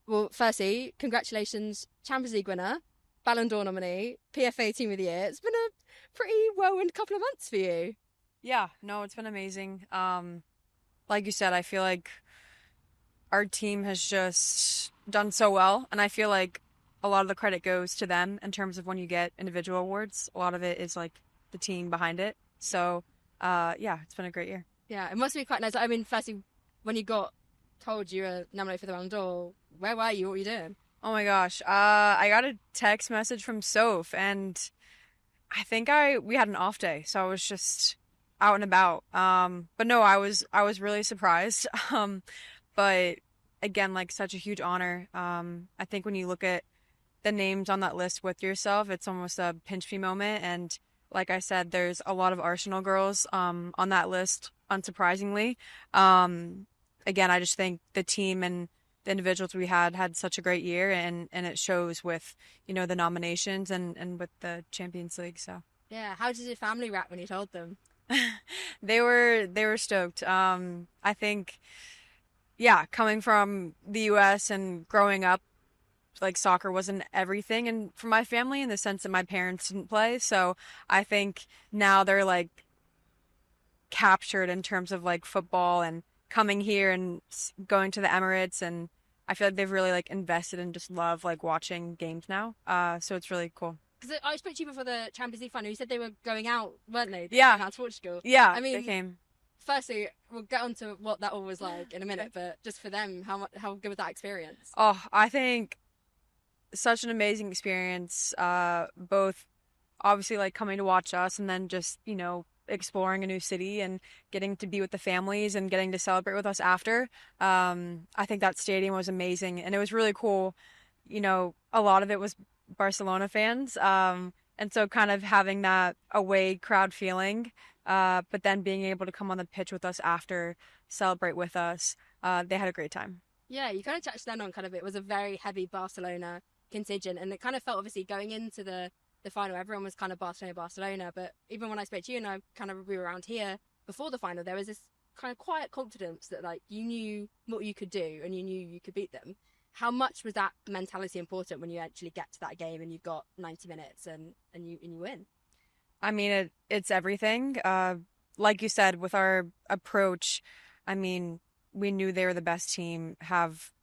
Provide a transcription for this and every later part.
Well, firstly, congratulations, Champions League winner, Ballon d'Or nominee, PFA Team of the Year. It's been a pretty whirlwind couple of months for you. Yeah, no, it's been amazing. Like you said, I feel like our team has just done so well, and I feel like a lot of the credit goes to them in terms of when you get individual awards. A lot of it is like the team behind it. So, yeah, it's been a great year. Yeah, it must be quite nice. I mean, firstly, when you got told you were nominated for the Ballon d'Or, where were you? What were you doing? Oh my gosh, I got a text message from Soph, and I think we had an off day, so I was just out and about. But no, I was really surprised. But again, like such a huge honor. I think when you look at the names on that list with yourself, it's almost a pinch me moment. And like I said, there's a lot of Arsenal girls on that list, unsurprisingly. Again, I just think the team and the individuals we had such a great year, and it shows with, the nominations and with the Champions League. So Yeah, how did your family react when you told them? they were stoked. I think, yeah, coming from the US and growing up, like soccer wasn't everything and for my family in the sense that my parents didn't play. So I think now they're like captured in terms of like football and coming here and going to the Emirates, and I feel like they've really like invested and just love like watching games now. So it's really cool. Because I spoke to you before the Champions League final. You said they were going out, weren't they? Yeah. Going out to Portugal. Yeah, I they mean, came. firstly, we'll get on to what that all was like in a minute, but just for them, how good was that experience? Oh, I think such an amazing experience. Both obviously like coming to watch us and then just, exploring a new city and getting to be with the families and getting to celebrate with us after. I think that stadium was amazing, and it was really cool. A lot of it was Barcelona fans. And so kind of having that away crowd feeling, but then being able to come on the pitch with us after, celebrate with us. They had a great time. Yeah, you kind of touched then on kind of it was a very heavy Barcelona contingent, and it kind of felt obviously going into the final, everyone was kind of Barcelona. But even when I spoke to you and we were around here before the final, there was this kind of quiet confidence that like you knew what you could do and you knew you could beat them. How much was that mentality important when you actually get to that game and you've got 90 minutes and you win? I mean, it's everything. Like you said, with our approach, I mean, we knew they were the best team, have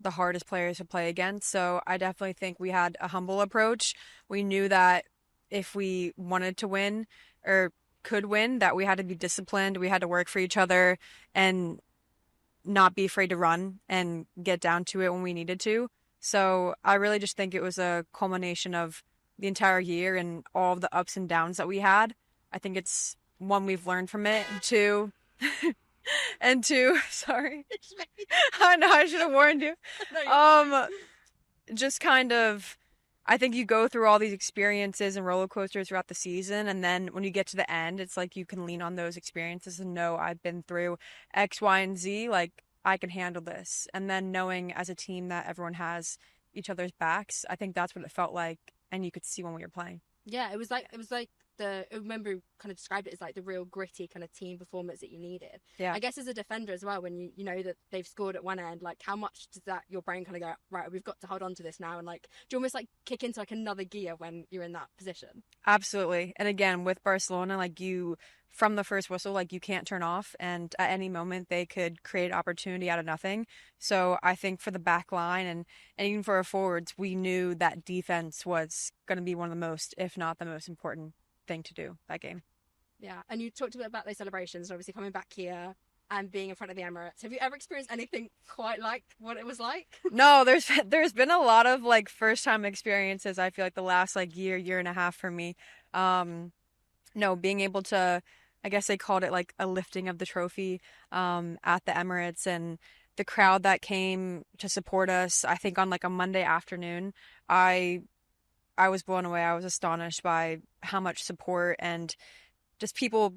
the hardest players to play against. So I definitely think we had a humble approach. We knew that if we wanted to win or could win, that we had to be disciplined. We had to work for each other and not be afraid to run and get down to it when we needed to. So I really just think it was a culmination of the entire year and all of the ups and downs that we had. I think it's one, we've learned from it, and two, and two, sorry. I know I should have warned you. Just kind of, I think you go through all these experiences and roller coasters throughout the season, and then when you get to the end, it's like you can lean on those experiences and know I've been through X, Y, and Z, like I can handle this. And then knowing as a team that everyone has each other's backs, I think that's what it felt like, and you could see when we were playing. Yeah, it was like I remember kind of described it as like the real gritty kind of team performance that you needed. Yeah. I guess as a defender as well, when you know that they've scored at one end, like how much does that your brain kind of go, right, we've got to hold on to this now, and like do you almost like kick into like another gear when you're in that position? Absolutely. And again, with Barcelona, like from the first whistle, like you can't turn off, and at any moment they could create opportunity out of nothing. So I think for the back line and even for our forwards, we knew that defense was going to be one of the most, if not the most important thing to do that game. Yeah, and you talked a bit about those celebrations, obviously coming back here and being in front of the Emirates. Have you ever experienced anything quite like what it was like? No, there's been a lot of like first time experiences. I feel like the last like year and a half for me. No, being able to, I guess they called it like a lifting of the trophy at the Emirates, and the crowd that came to support us. I think on like a Monday afternoon, I was blown away. I was astonished by how much support and just people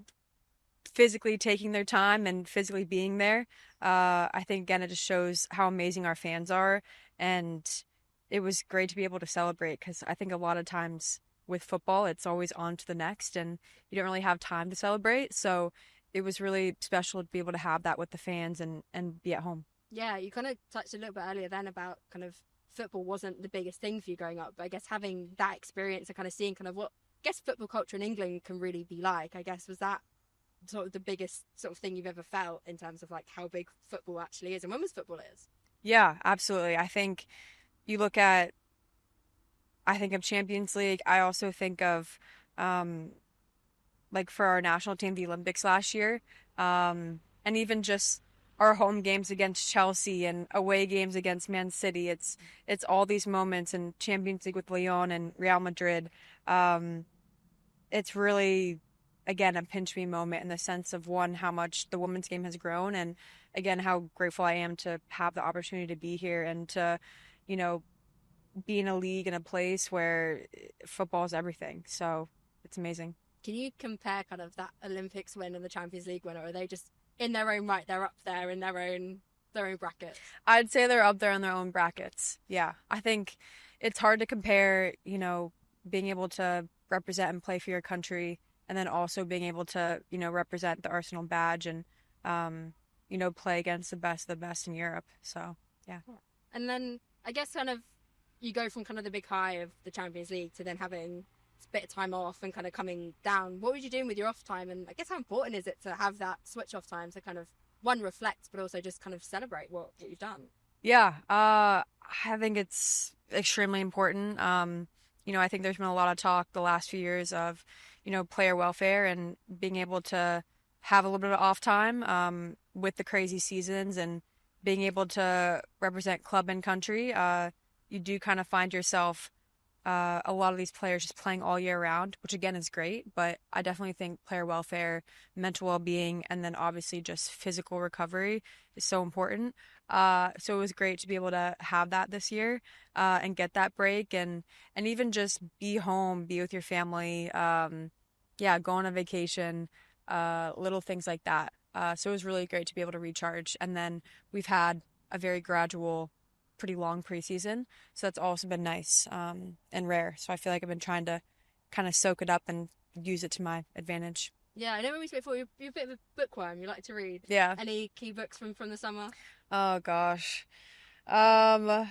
physically taking their time and physically being there. I think, again, it just shows how amazing our fans are. And it was great to be able to celebrate, because I think a lot of times with football, it's always on to the next and you don't really have time to celebrate. So it was really special to be able to have that with the fans and be at home. Yeah, you kind of touched a little bit earlier then about kind of football wasn't the biggest thing for you growing up, but I guess having that experience and kind of seeing kind of what I guess football culture in England can really be like, I guess was that sort of the biggest sort of thing you've ever felt in terms of like how big football actually is and women's football is? Yeah, absolutely. I think you look at, I think of Champions League. I also think of, um, like for our national team, the Olympics last year, and even just our home games against Chelsea and away games against Man City. It's all these moments in Champions League with Lyon and Real Madrid. Um, it's really, again, a pinch me moment in the sense of one, how much the women's game has grown, and again, how grateful I am to have the opportunity to be here and to, you know, be in a league and a place where football is everything. So it's amazing. Can you compare kind of that Olympics win and the Champions League win, or are they just in their own right? They're up there in their own brackets. I'd say they're up there in their own brackets. Yeah. I think it's hard to compare, being able to represent and play for your country and then also being able to, represent the Arsenal badge and, play against the best in Europe. So, yeah. And then I guess kind of you go from kind of the big high of the Champions League to then having a bit of time off and kind of coming down. What were you doing with your off time? And I guess how important is it to have that switch off time to kind of one reflect, but also just kind of celebrate what you've done? Yeah, I think it's extremely important. I think there's been a lot of talk the last few years of, player welfare and being able to have a little bit of off time, with the crazy seasons and being able to represent club and country. You do kind of find yourself, a lot of these players just playing all year round, which again is great, but I definitely think player welfare, mental well-being, and then obviously just physical recovery is so important. So it was great to be able to have that this year, and get that break and even just be home, be with your family, yeah, go on a vacation, little things like that. So it was really great to be able to recharge. And then we've had a very gradual, pretty long preseason. So that's also been nice, and rare. So I feel like I've been trying to kind of soak it up and use it to my advantage. Yeah, I know when we spoke before, you're a bit of a bookworm. You like to read. Yeah. Any key books from the summer? Oh gosh. I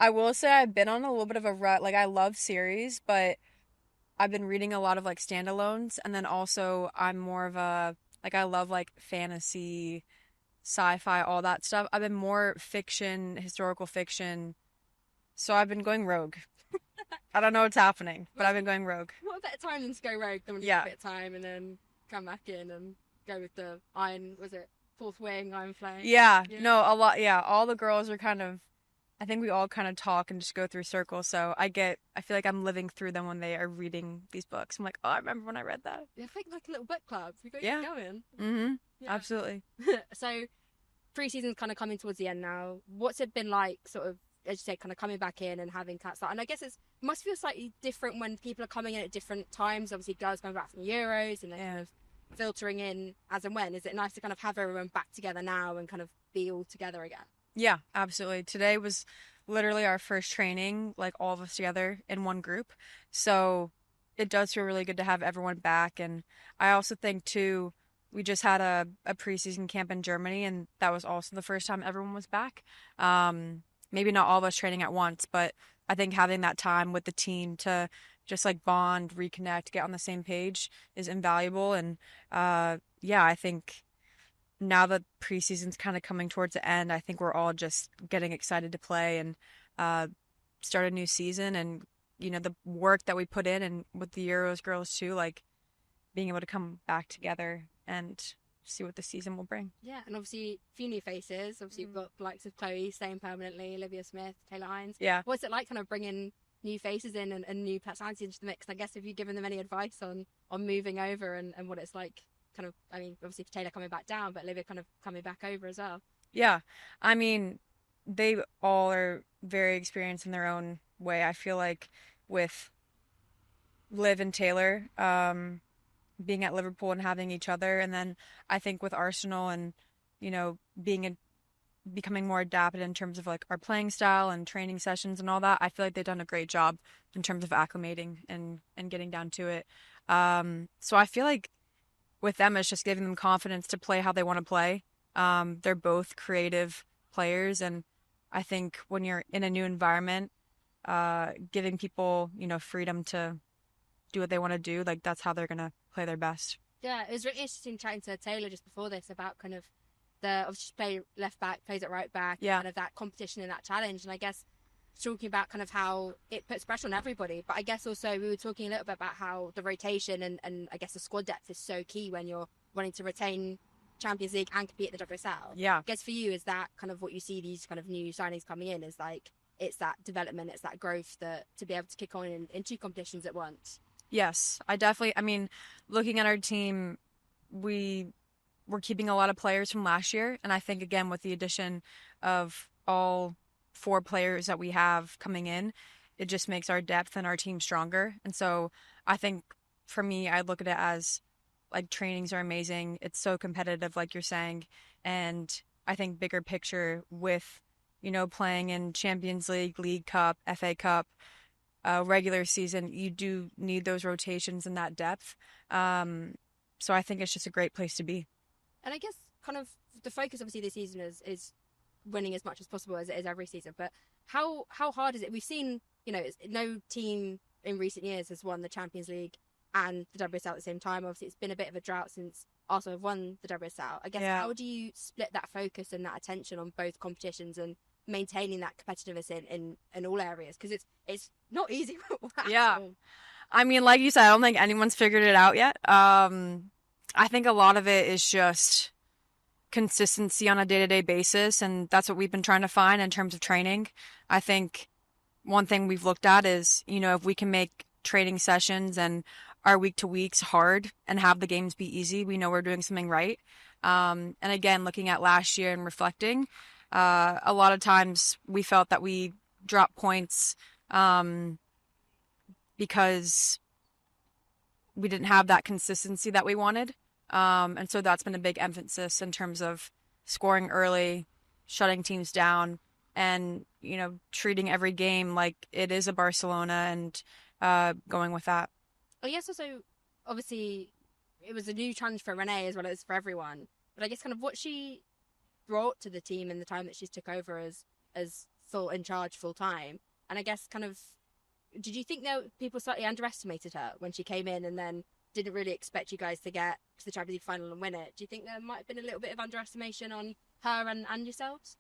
will say I've been on a little bit of a rut. Like I love series, but I've been reading a lot of like standalones, and then also I'm more of a like I love like fantasy, sci-fi, all that stuff. I've been more fiction, historical fiction. So I've been going rogue. I don't know what's happening, but I've been going rogue. What a better time than to go rogue than when you Yeah. have a bit of time and then come back in and go with the iron, was it fourth wing, iron flame? Yeah, Yeah. no, a lot. Yeah, all the girls are kind of, I think we all kind of talk and just go through circles. So I feel like I'm living through them when they are reading these books. I'm like, oh, I remember when I read that. I think like a little book club. We got Yeah. you going. Mm-hmm. Yeah. Absolutely. So pre-season's kind of coming towards the end now. What's it been like, sort of, as you say, kind of coming back in and having that start? And I guess it must feel slightly different when people are coming in at different times. Obviously, girls going back from the Euros and they're kind of filtering in as and when. Is it nice to kind of have everyone back together now and kind of be all together again? Yeah, absolutely. Today was literally our first training, like all of us together in one group. So it does feel really good to have everyone back. And I also think too, we just had a preseason camp in Germany, and that was also the first time everyone was back. Maybe not all of us training at once, but I think having that time with the team to just like bond, reconnect, get on the same page is invaluable. And yeah, I think now that preseason's kind of coming towards the end, I think we're all just getting excited to play and start a new season. And the work that we put in, and with the Euros girls too, like being able to come back together and see what the season will bring. Yeah, and obviously a few new faces. Obviously, you've got the likes of Chloe staying permanently, Olivia Smith, Taylor Hines. Yeah. What's it like kind of bringing new faces in and new personalities into the mix? I guess have you given them any advice on moving over and what it's like? Kind of, I mean, obviously for Taylor coming back down, but Olivia kind of coming back over as well. Yeah. I mean, they all are very experienced in their own way. I feel like with Liv and Taylor, being at Liverpool and having each other, and then I think with Arsenal and becoming more adapted in terms of like our playing style and training sessions and all that, I feel like they've done a great job in terms of acclimating and getting down to it. So I feel like with them, it's just giving them confidence to play how they want to play. They're both creative players. And I think when you're in a new environment, giving people, freedom to do what they want to do, like that's how they're going to play their best. Yeah, it was really interesting chatting to Taylor just before this about kind of obviously play left back, plays at right back, yeah. kind of that competition and that challenge. And I guess talking about kind of how it puts pressure on everybody, but I guess also we were talking a little bit about how the rotation and I guess the squad depth is so key when you're wanting to retain Champions League and compete at the WSL. Yeah. I guess for you, is that kind of what you see these kind of new signings coming in, is like it's that development, it's that growth that to be able to kick on in two competitions at once? Yes, I mean, looking at our team, we're keeping a lot of players from last year. And I think, again, with the addition of all 4 players that we have coming in, it just makes our depth and our team stronger. And so I think for me, I look at it as like trainings are amazing. It's so competitive, like you're saying. And I think bigger picture with, playing in Champions League, League Cup, FA Cup, regular season, you do need those rotations and that depth. So I think it's just a great place to be. And I guess kind of the focus obviously this season is winning as much as possible as it is every season. But how hard is it? We've seen, no team in recent years has won the Champions League and the WSL at the same time. Obviously, it's been a bit of a drought since Arsenal have won the WSL. I guess how do you split that focus and that attention on both competitions and maintaining that competitiveness in all areas? Because it's not easy. Yeah. I mean, like you said, I don't think anyone's figured it out yet. I think a lot of it is just consistency on a day-to-day basis, and that's what we've been trying to find in terms of training. I think one thing we've looked at is, if we can make training sessions and our week-to-weeks hard and have the games be easy, we know we're doing something right. And again, looking at last year and reflecting, a lot of times we felt that we dropped points because we didn't have that consistency that we wanted. And so that's been a big emphasis in terms of scoring early, shutting teams down, and, treating every game like it is a Barcelona and going with that. I guess also, obviously, it was a new challenge for Renee as well as for everyone. But I guess kind of what she brought to the team in the time that she's took over as full in charge full time. And I guess kind of, did you think that people slightly underestimated her when she came in and then didn't really expect you guys to get to the Champions League final and win it? Do you think there might have been a little bit of underestimation on her and yourselves?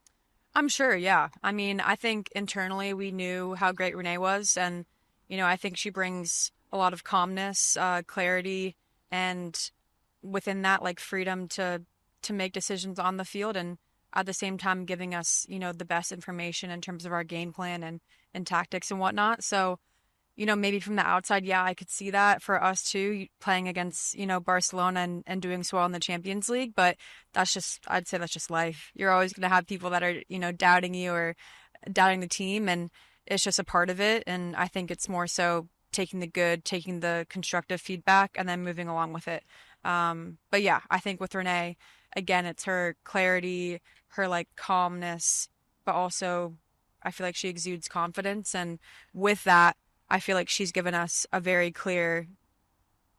I'm sure, yeah. I mean, I think internally we knew how great Renee was, and, I think she brings a lot of calmness, clarity, and within that, like freedom to make decisions on the field, and at the same time giving us, the best information in terms of our game plan and tactics and whatnot. So, maybe from the outside, yeah, I could see that for us too, playing against, Barcelona and doing so well in the Champions League. But I'd say that's just life. You're always going to have people that are, doubting you or doubting the team, and it's just a part of it. And I think it's more so taking the constructive feedback and then moving along with it. But yeah, I think with Renee, again, it's her clarity, her like calmness, but also I feel like she exudes confidence. And with that, I feel like she's given us a very clear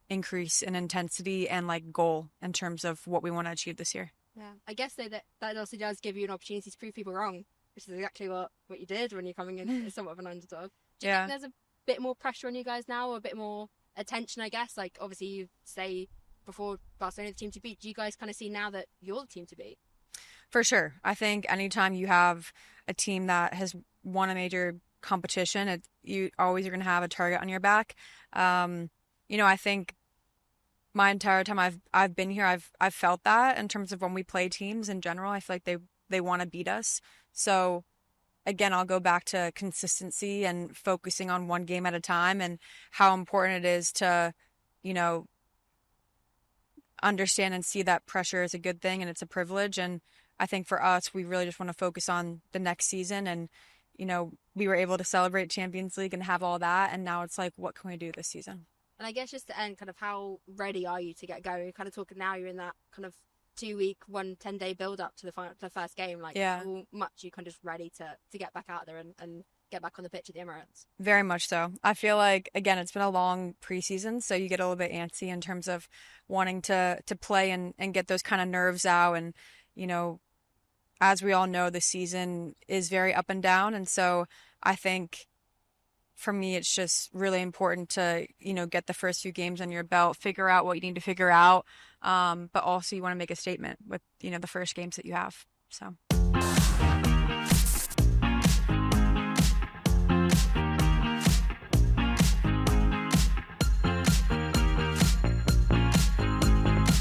increase in intensity and like goal in terms of what we want to achieve this year. Yeah, I guess so that also does give you an opportunity to prove people wrong, which is exactly what you did when you're coming in as somewhat of an underdog. Do you think there's a bit more pressure on you guys now, or a bit more attention, I guess? Like, obviously, you say before Barcelona the team to beat. Do you guys kind of see now that you're the team to beat? For sure. I think anytime you have a team that has won a major competition, you always are going to have a target on your back. I think my entire time I've been here, I've felt that in terms of when we play teams in general. I feel like they want to beat us. So again, I'll go back to consistency and focusing on one game at a time, and how important it is to, understand and see that pressure is a good thing and it's a privilege. And I think for us, we really just want to focus on the next season. And, we were able to celebrate Champions League and have all that. And now it's like, what can we do this season? And I guess just to end, kind of how ready are you to get going? You're kind of talking now, you're in that kind of 2-week, 10-day build up to the first game. Like, how much you kind of ready to get back out there and get back on the pitch at the Emirates? Very much so. I feel like, again, it's been a long preseason, so you get a little bit antsy in terms of wanting to play and get those kind of nerves out. And, as we all know, the season is very up and down. And so I think for me, it's just really important to, get the first few games on your belt, figure out what you need to figure out. But also you want to make a statement with, the first games that you have. So.